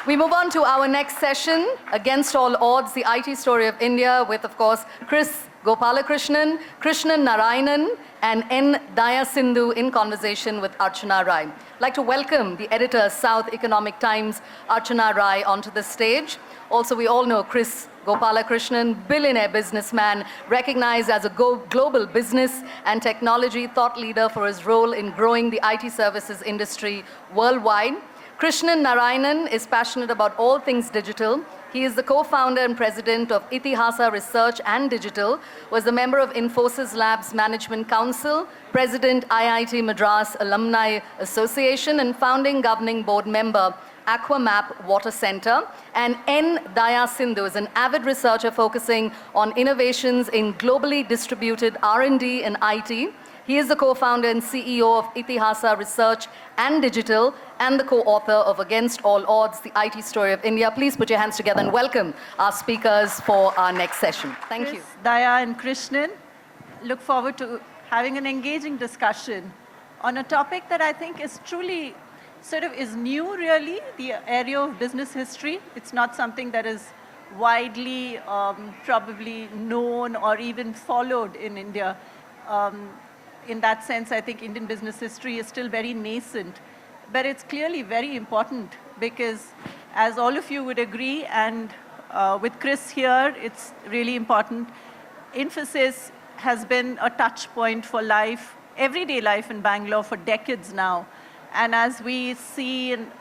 We move on to our next session, Against All Odds, the IT Story of India, with, of course, Kris Gopalakrishnan, Krishnan Narayanan and N. Dayasindhu in conversation with Archana Rai. I'd like to welcome the editor, South Economic Times, Archana Rai, onto the stage. Also, we all know Kris Gopalakrishnan, billionaire businessman, recognized as a global business and technology thought leader for his role in growing the IT services industry worldwide. Krishnan Narayanan is passionate about all things digital. He is the co-founder and president of Itihasa Research and Digital, was a member of Infosys Labs Management Council, president IIT Madras Alumni Association, and founding governing board member Aquamap Water Center. And N. Dayasindhu is an avid researcher focusing on innovations in globally distributed R&D and IT. He is the co-founder and CEO of Itihasa Research and Digital and the co-author of Against All Odds, the IT Story of India. Please put your hands together and welcome our speakers for our next session. Thank you. Daya and Krishnan, look forward to having an engaging discussion on a topic that I think is truly is new, really, the area of business history. It's not something that is widely probably known or even followed in India. In that sense, I think Indian business history is still very nascent, but it's clearly very important because, as all of you would agree, and with Kris here, it's really important. Infosys has been a touch point for life, everyday life in Bangalore for decades now. And as we see an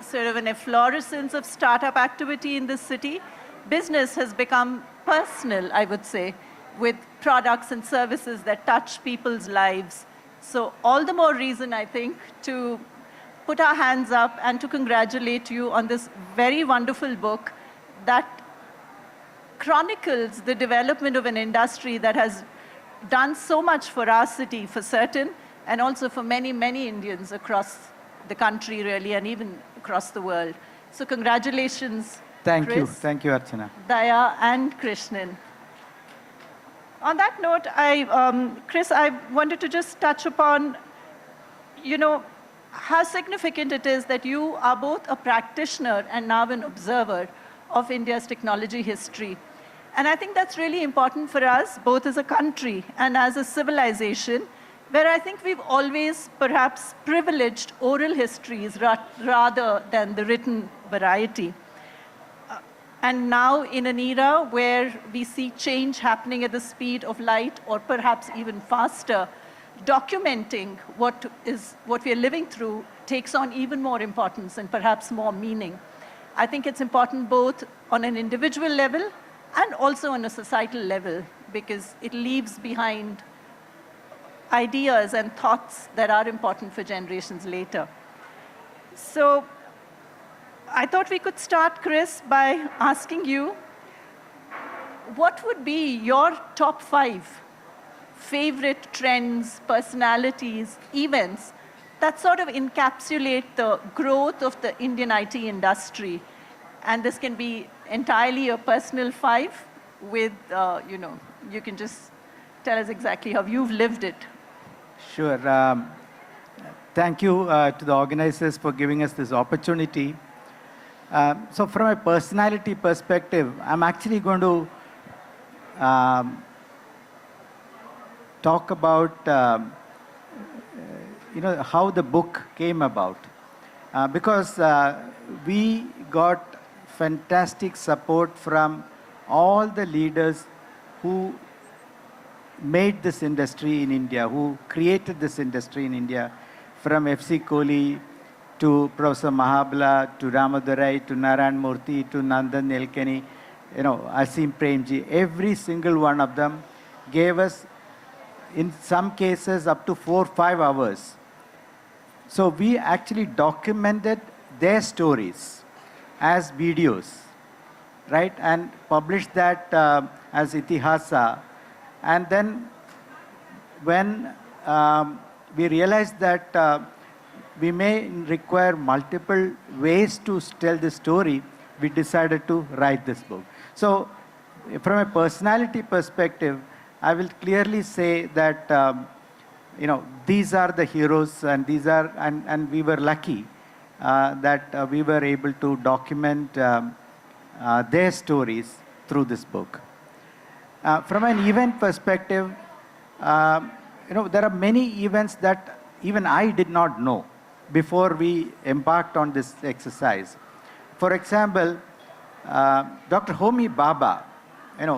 efflorescence of startup activity in this city, business has become personal, I would say, with products and services that touch people's lives. So all the more reason, I think, to put our hands up and to congratulate you on this very wonderful book that chronicles the development of an industry that has done so much for our city, for certain, and also for many, many Indians across the country, really, and even across the world. So congratulations, Thank Kris, you. Thank you, Archana. Daya, and Krishnan. On that note, Kris, I wanted to just touch upon, how significant it is that you are both a practitioner and now an observer of India's technology history. And I think that's really important for us, both as a country and as a civilization, where I think we've always perhaps privileged oral histories rather than the written variety. And now in an era where we see change happening at the speed of light or perhaps even faster, documenting what we are living through takes on even more importance and perhaps more meaning. I think it's important both on an individual level and also on a societal level because it leaves behind ideas and thoughts that are important for generations later. So I thought we could start, Kris, by asking you, what would be your top 5 favorite trends, personalities, events that encapsulate the growth of the Indian IT industry? And this can be entirely a personal 5 with, you can just tell us exactly how you've lived it. Sure. Thank you to the organizers for giving us this opportunity. So from a personality perspective, I'm actually going to talk about how the book came about. Because we got fantastic support from all the leaders who made this industry in India, who created this industry in India, from F.C. Kohli to Professor Mahabala, to Ramadurai, to Narayan Murthy, to Nandan Nilekani, Asim Premji. Every single one of them gave us, in some cases, up to 4-5 hours. So we actually documented their stories as videos, right? And published that as Itihasa. And then when we realized that we may require multiple ways to tell the story, we decided to write this book. So from a personality perspective, I will clearly say that these are the heroes, and and we were lucky that we were able to document their stories through this book. From an event perspective, there are many events that even I did not know before we embarked on this exercise. For example, Dr. Homi Bhabha,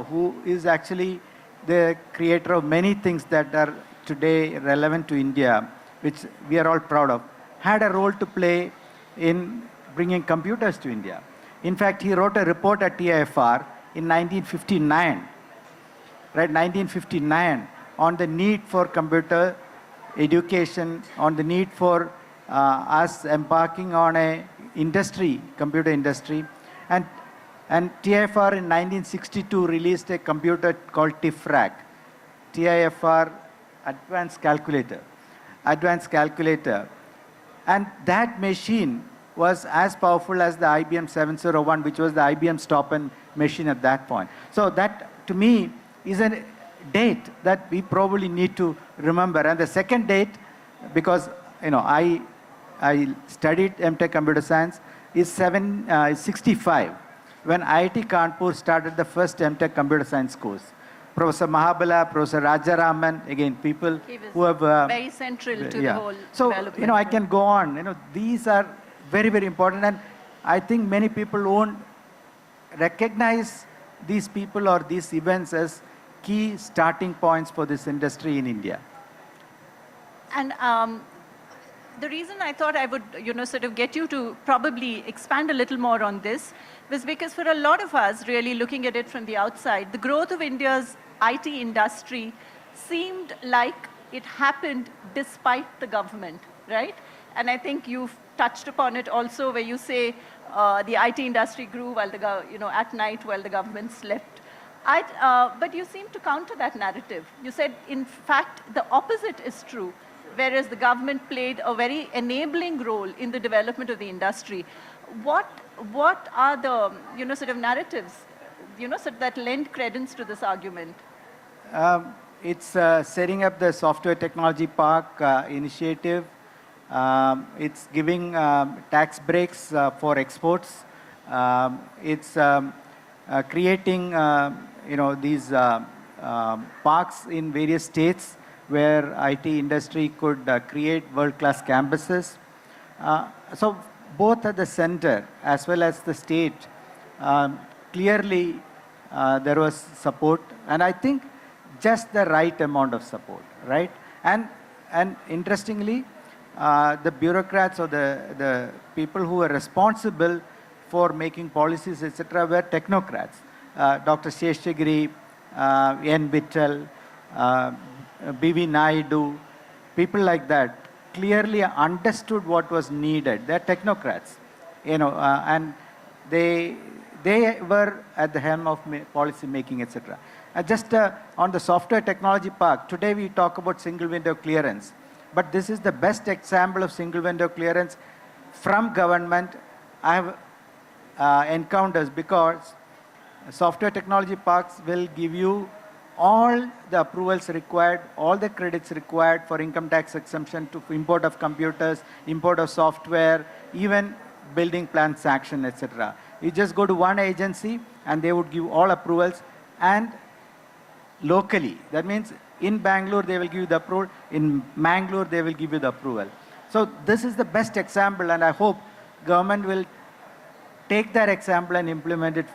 who is actually the creator of many things that are today relevant to India, which we are all proud of, had a role to play in bringing computers to India. In fact, he wrote a report at TIFR in 1959, right, 1959, on the need for computer education, on the need for us embarking on a industry, computer industry. And TIFR in 1962 released a computer called TIFRAC, TIFR Advanced Calculator. And that machine was as powerful as the IBM 701, which was the IBM stop-and machine at that point. So that, to me, is a date that we probably need to remember. And the second date, because I studied MTech Computer Science, is 65, when IIT Kanpur started the first MTech Computer Science course. Professor Mahabala, Professor Rajaraman, again, people who have... very central to the whole development. So, I can go on. These are very, very important. And I think many people won't recognize these people or these events as key starting points for this industry in India. And the reason I thought I would, sort of get you to probably expand a little more on this was because for a lot of us, really looking at it from the outside, the growth of India's IT industry seemed like it happened despite the government, right? And I think you've touched upon it also, where you say the IT industry grew while at night while the government slept. But you seem to counter that narrative. You said, in fact, the opposite is true, whereas the government played a very enabling role in the development of the industry. What are the sort of narratives that lend credence to this argument? It's setting up the Software Technology Park initiative. It's giving tax breaks for exports. It's creating these parks in various states where IT industry could create world-class campuses. So both at the center as well as the state, clearly there was support, and I think just the right amount of support, right? And interestingly, the bureaucrats or the people who were responsible for making policies, etc., were technocrats. Dr. Sheshagiri, N. Vittal, B.V. Naidu, people like that clearly understood what was needed. They're technocrats, and they were at the helm of policy making, etc. Just on the Software Technology Park, today we talk about single window clearance, but this is the best example of single window clearance from government I have encountered, because Software Technology Parks will give you all the approvals required, all the credits required for income tax exemption to import of computers, import of software, even building plan sanction, etc. You just go to one agency and they would give all approvals, and locally, that means in Bangalore they will give you the approval, in Mangalore they will give you the approval. So this is the best example, and I hope government will take that example and implement it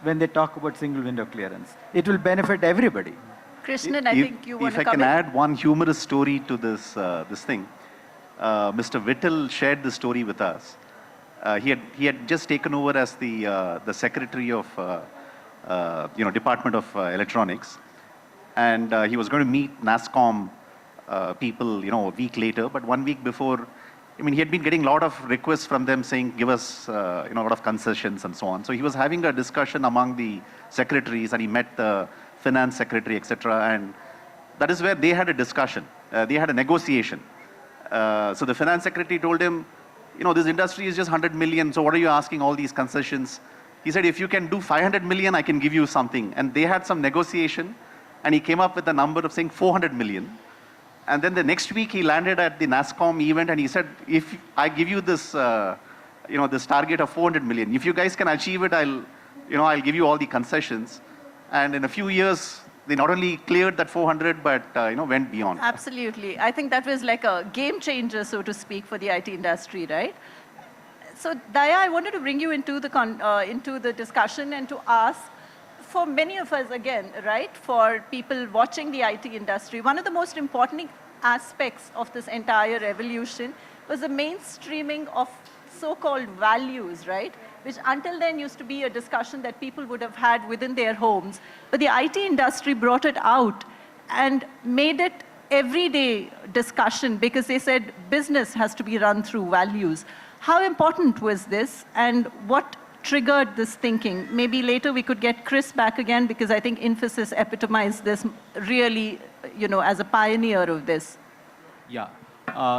when they talk about single window clearance. It will benefit everybody. Krishnan, I think you want to comment. If I can add one humorous story to this thing. Mr. Vittal shared the story with us. He had just taken over as the secretary of Department of Electronics, and he was going to meet NASSCOM people a week later, but 1 week before, he had been getting a lot of requests from them saying, give us a lot of concessions and so on. So he was having a discussion among the secretaries, and he met the finance secretary, etc. And that is where they had a discussion. They had a negotiation. So the finance secretary told him, this industry is just 100 million, so what are you asking all these concessions? He said, if you can do 500 million, I can give you something. And they had some negotiation, and he came up with a number of saying 400 million. And then the next week he landed at the NASSCOM event, and he said, if I give you this this target of 400 million. If you guys can achieve it, I'll give you all the concessions. And in a few years, they not only cleared that 400, but went beyond. Absolutely. I think that was like a game changer, so to speak, for the IT industry, right? So, Daya, I wanted to bring you into the discussion and to ask, for many of us, again, right, for people watching the IT industry, one of the most important aspects of this entire revolution was the mainstreaming of so-called values, right? Which until then used to be a discussion that people would have had within their homes. But the IT industry brought it out and made it everyday discussion because they said business has to be run through values. How important was this and what triggered this thinking? Maybe later we could get Kris back again because I think Infosys epitomized this really, as a pioneer of this. Yeah.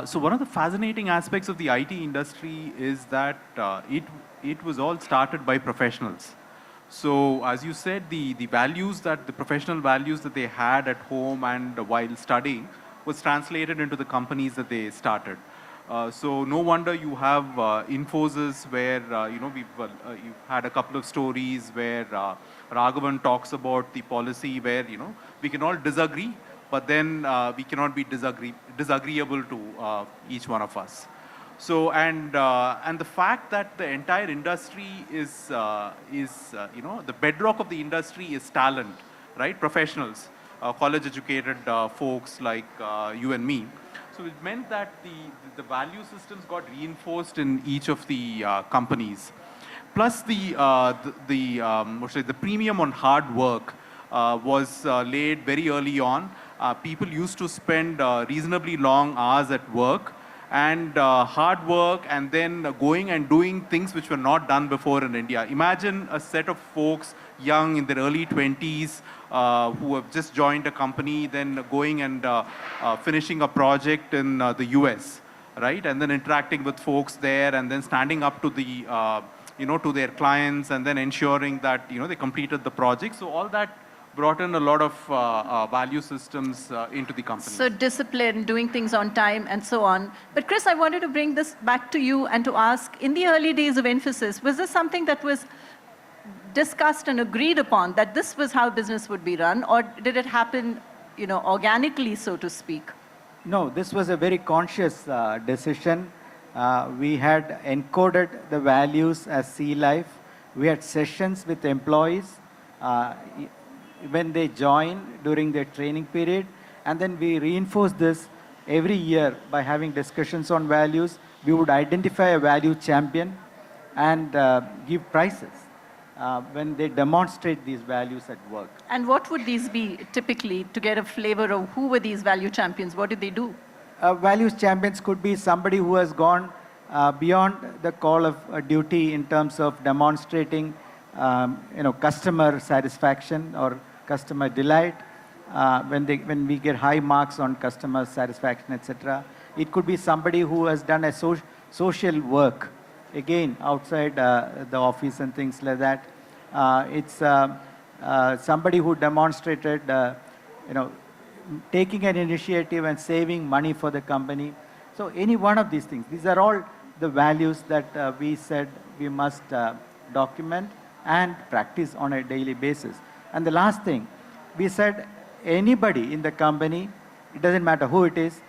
So one of the fascinating aspects of the IT industry is that it was all started by professionals. So as you said, the professional values that they had at home and while studying was translated into the companies that they started. So no wonder you have Infosys where, you've had a couple of stories where Raghavan talks about the policy where, we can all disagree, but then we cannot be disagreeable to each one of us. So, and the fact that the entire industry is the bedrock of the industry is talent, right? Professionals, college-educated folks like you and me. So it meant that the value systems got reinforced in each of the companies. Plus the premium on hard work was laid very early on. People used to spend reasonably long hours at work and hard work and then going and doing things which were not done before in India. Imagine a set of folks young in their early 20s who have just joined a company, then going and finishing a project in the US, right? And then interacting with folks there and then standing up to the, to their clients and then ensuring that, they completed the project. So all that brought in a lot of value systems into the company. So discipline, doing things on time and so on. But Kris, I wanted to bring this back to you and to ask, in the early days of Infosys, was this something that was discussed and agreed upon, that this was how business would be run, or did it happen, organically, so to speak? No, this was a very conscious decision. We had encoded the values as sea life. We had sessions with employees when they join during their training period, and then we reinforce this every year by having discussions on values. We would identify a value champion and give prizes when they demonstrate these values at work. And what would these be typically, to get a flavor of who were these value champions? What did they do? Values champions could be somebody who has gone beyond the call of duty in terms of demonstrating customer satisfaction or customer delight, when we get high marks on customer satisfaction, etc. It could be somebody who has done a social work, again, outside the office and things like that. It's somebody who demonstrated, taking an initiative and saving money for the company. So any one of these things, these are all the values that we said we must document and practice on a daily basis. And the last thing, we said anybody in the company, it doesn't matter who it is,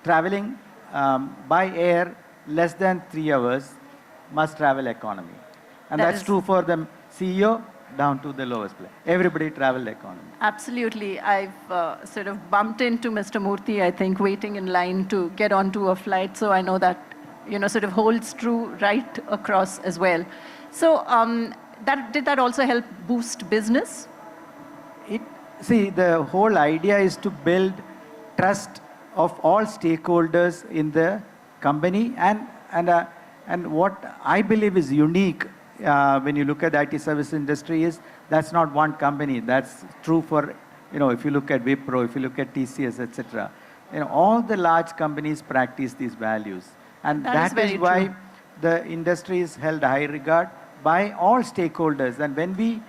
traveling by air less than 3 hours must travel economy. And that's true for the CEO down to the lowest player. Everybody travel economy. Absolutely. I've sort of bumped into Mr. Murthy, I think, waiting in line to get onto a flight. So I know that, sort of holds true right across as well. So did that also help boost business? See, the whole idea is to build trust of all stakeholders in the company, and what I believe is unique when you look at the IT service industry is that's not one company. That's true for, if you look at Wipro, if you look at TCS, etc. All the large companies practice these values, and that is why true. The industry is held high regard by all stakeholders. And when we,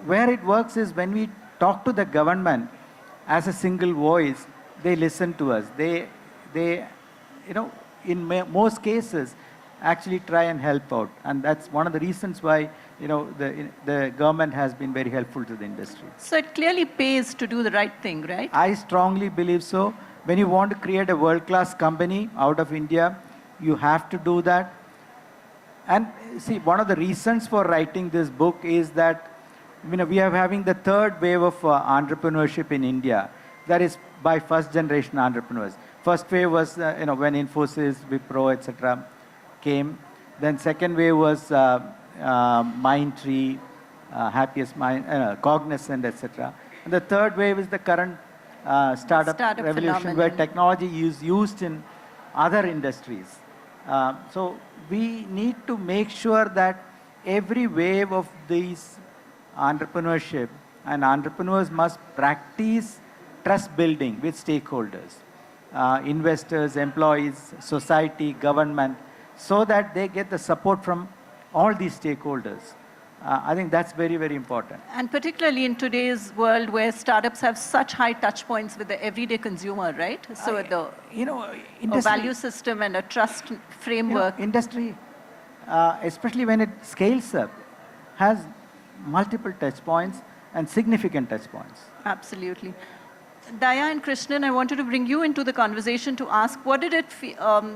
where it works is when we talk to the government as a single voice, they listen to us. They in most cases, actually try and help out. And that's one of the reasons why, the government has been very helpful to the industry. So it clearly pays to do the right thing, right? I strongly believe so. When you want to create a world-class company out of India, you have to do that. And see, one of the reasons for writing this book is that we are having the third wave of entrepreneurship in India. That is by first-generation entrepreneurs. First wave was when Infosys, Wipro, etc. came. Then second wave was Mindtree, Happiest Mind, Cognizant, etc. And the third wave is the current startup revolution phenomenon, where technology is used in other industries. So we need to make sure that every wave of these entrepreneurship and entrepreneurs must practice trust building with stakeholders, investors, employees, society, government, so that they get the support from all these stakeholders. I think that's very, very important. And particularly in today's world where startups have such high touch points with the everyday consumer, right? So a value system and a trust framework. Industry, especially when it scales up, has multiple touch points and significant touch points. Absolutely. Daya and Krishnan, I wanted to bring you into the conversation to ask, what did it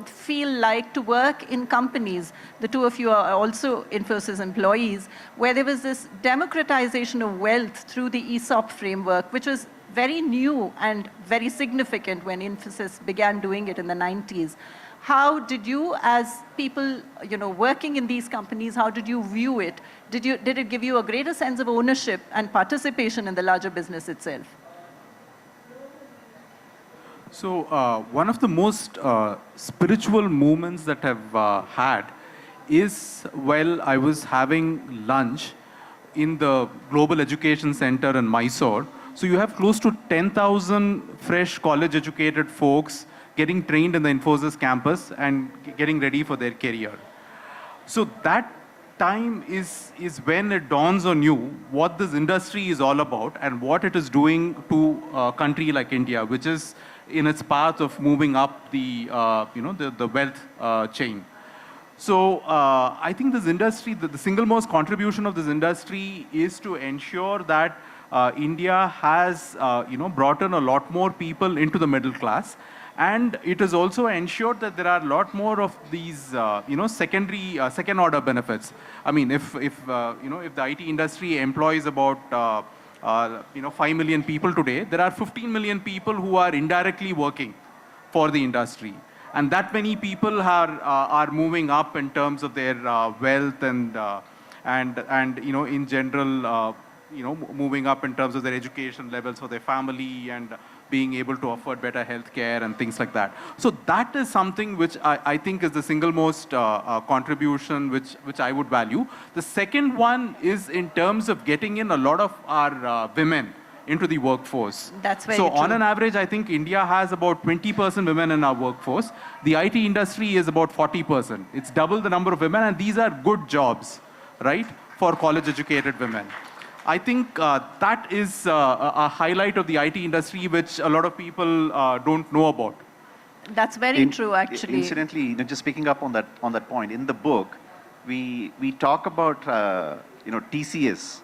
feel like to work in companies? The two of you are also Infosys employees, where there was this democratization of wealth through the ESOP framework, which was very new and very significant when Infosys began doing it in the 90s. How did you, as people, working in these companies, how did you view it? Did it give you a greater sense of ownership and participation in the larger business itself? So one of the most spiritual moments that I've had is while I was having lunch in the Global Education Center in Mysore. So you have close to 10,000 fresh college-educated folks getting trained in the Infosys campus and getting ready for their career. So that time is when it dawns on you what this industry is all about and what it is doing to a country like India, which is in its path of moving up the wealth chain. So I think this industry, the single most contribution of this industry is to ensure that India has brought in a lot more people into the middle class, and it has also ensured that there are a lot more of these second order benefits. I mean, if the IT industry employs about 5 million people today, there are 15 million people who are indirectly working for the industry. And that many people are moving up in terms of their wealth and in general, moving up in terms of their education levels for their family and being able to afford better health care and things like that. So that is something which I think is the single most contribution which I would value. The second one is in terms of getting in a lot of our women into the workforce. That's very true. So on an average, I think India has about 20% women in our workforce. The IT industry is about 40%. It's double the number of women, and these are good jobs, right, for college-educated women. I think that is a highlight of the IT industry which a lot of people don't know about. That's very true, actually. Incidentally, just picking up on that point, in the book, we talk about TCS.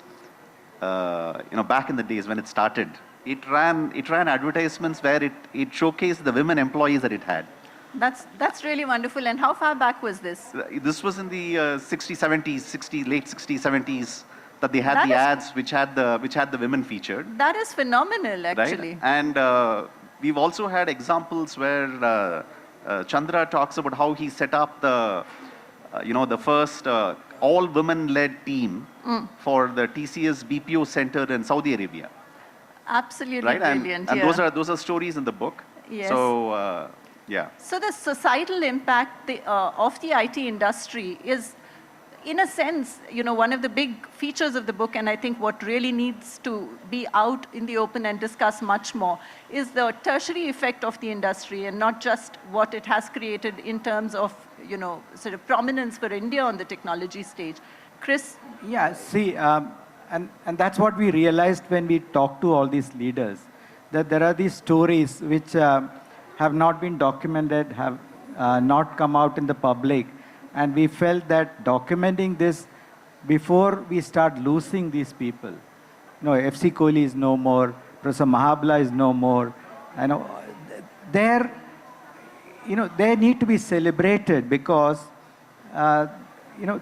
Back in the days when it started, it ran advertisements where it showcased the women employees that it had. That's really wonderful. And how far back was this? This was in the late 60s, 70s. That they had the ads which had the women featured. That is phenomenal, actually. Right? And we've also had examples where Chandra talks about how he set up the first all women-led team for the TCS BPO center in Saudi Arabia. Absolutely right? Brilliant. And those are stories in the book. Yes. So yeah. So the societal impact of the IT industry is, in a sense, one of the big features of the book, and I think what really needs to be out in the open and discussed much more, is the tertiary effect of the industry and not just what it has created in terms of, sort of prominence for India on the technology stage. Kris? Yeah, see, and that's what we realized when we talked to all these leaders, that there are these stories which have not been documented, have not come out in the public. And we felt that documenting this before we start losing these people. FC Kohli is no more, Professor Mahabla is no more. They're, they need to be celebrated because,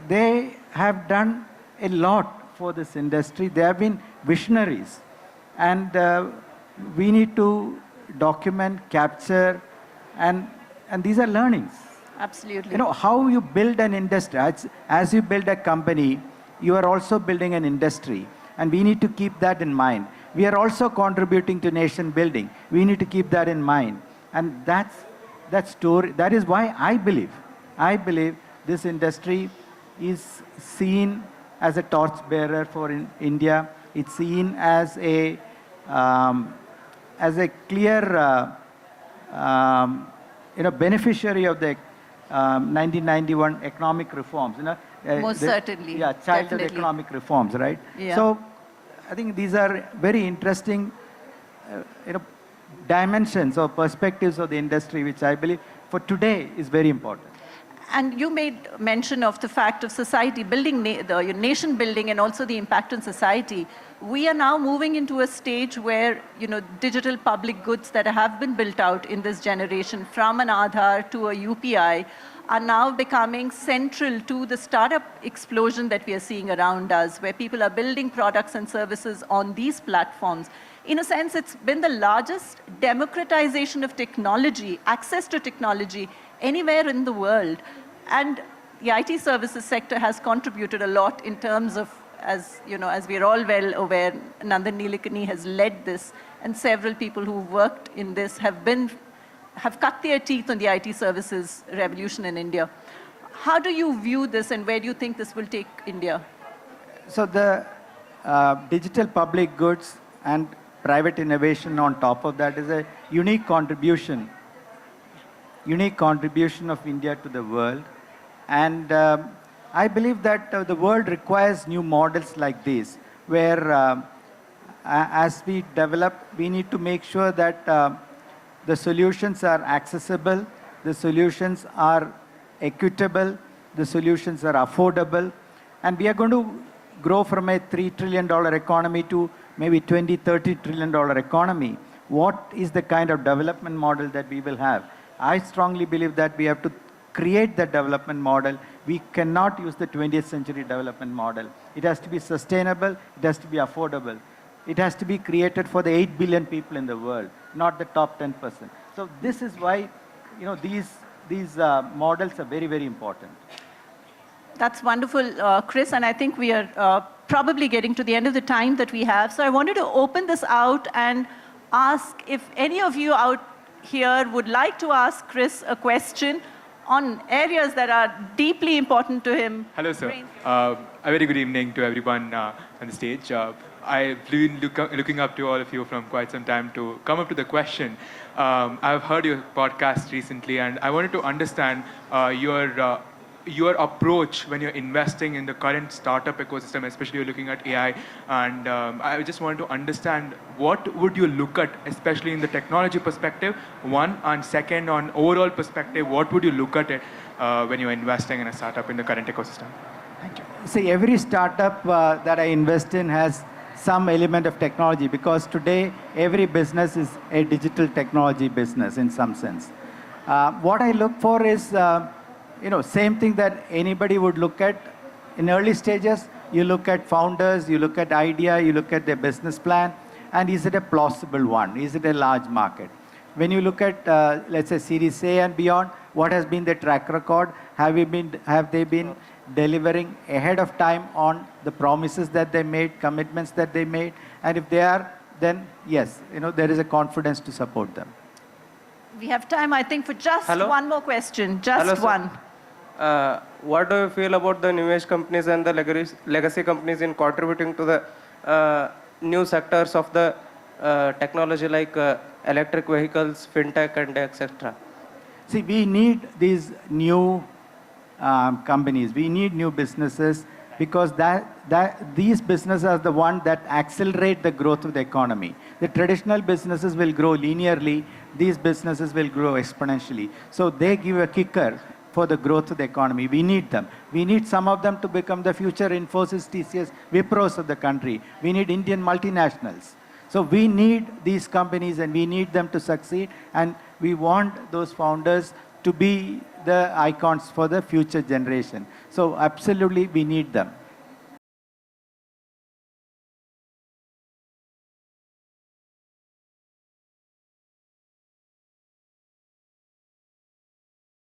they have done a lot for this industry. They have been visionaries. And we need to document, capture, and these are learnings. Absolutely. How you build an industry. As you build a company, you are also building an industry. And we need to keep that in mind. We are also contributing to nation building. We need to keep that in mind. And that story, that is why I believe this industry is seen as a torchbearer for India. It's seen as a clear beneficiary of the 1991 economic reforms. Most certainly. Yeah, childhood economic reforms, right? Yeah. So I think these are very interesting dimensions or perspectives of the industry, which I believe for today is very important. And you made mention of the fact of society building, the nation building, and also the impact on society. We are now moving into a stage where, digital public goods that have been built out in this generation, from an Aadhaar to a UPI, are now becoming central to the startup explosion that we are seeing around us, where people are building products and services on these platforms. In a sense, it's been the largest democratization of technology, access to technology, anywhere in the world. And the IT services sector has contributed a lot in terms of, as we are all well aware, Nandan Nilekani has led this, and several people who worked in this have cut their teeth on the IT services revolution in India. How do you view this, and where do you think this will take India? So the digital public goods and private innovation on top of that is a unique contribution of India to the world. And I believe that the world requires new models like this, where as we develop, we need to make sure that the solutions are accessible, the solutions are equitable, the solutions are affordable, and we are going to grow from a $3 trillion economy to maybe $20-30 trillion economy. What is the kind of development model that we will have? I strongly believe that we have to create the development model. We cannot use the 20th century development model. It has to be sustainable, it has to be affordable. It has to be created for the 8 billion people in the world, not the top 10%. So this is why, these models are very, very important. That's wonderful, Kris, and I think we are probably getting to the end of the time that we have. So I wanted to open this out and ask if any of you out here would like to ask Kris a question on areas that are deeply important to him. Hello, sir. A very good evening to everyone on the stage. I've been looking up to all of you from quite some time to come up to the question. I've heard your podcast recently, and I wanted to understand your approach when you're investing in the current startup ecosystem, especially you're looking at AI. And I just wanted to understand, what would you look at, especially in the technology perspective, one, and second, on overall perspective, what would you look at it when you're investing in a startup in the current ecosystem? Thank you. See, every startup that I invest in has some element of technology, because today every business is a digital technology business in some sense. What I look for is, same thing that anybody would look at in early stages. You look at founders, you look at idea, you look at their business plan, and is it a plausible one? Is it a large market? When you look at, let's say, Series A and beyond, what has been their track record? Have they been delivering ahead of time on the promises that they made, commitments that they made? And if they are, then yes, there is a confidence to support them. We have time, I think, for just Hello? one more question. Just Hello, sir. one. What do you feel about the new age companies and the legacy companies in contributing to the new sectors of the technology, like electric vehicles, fintech, and etc.? See, we need these new companies. We need new businesses, because these businesses are the ones that accelerate the growth of the economy. The traditional businesses will grow linearly. These businesses will grow exponentially. So they give a kicker for the growth of the economy. We need them. We need some of them to become the future Infosys, TCS, Wipros of the country. We need Indian multinationals. So we need these companies and we need them to succeed, and we want those founders to be the icons for the future generation. So absolutely we need them.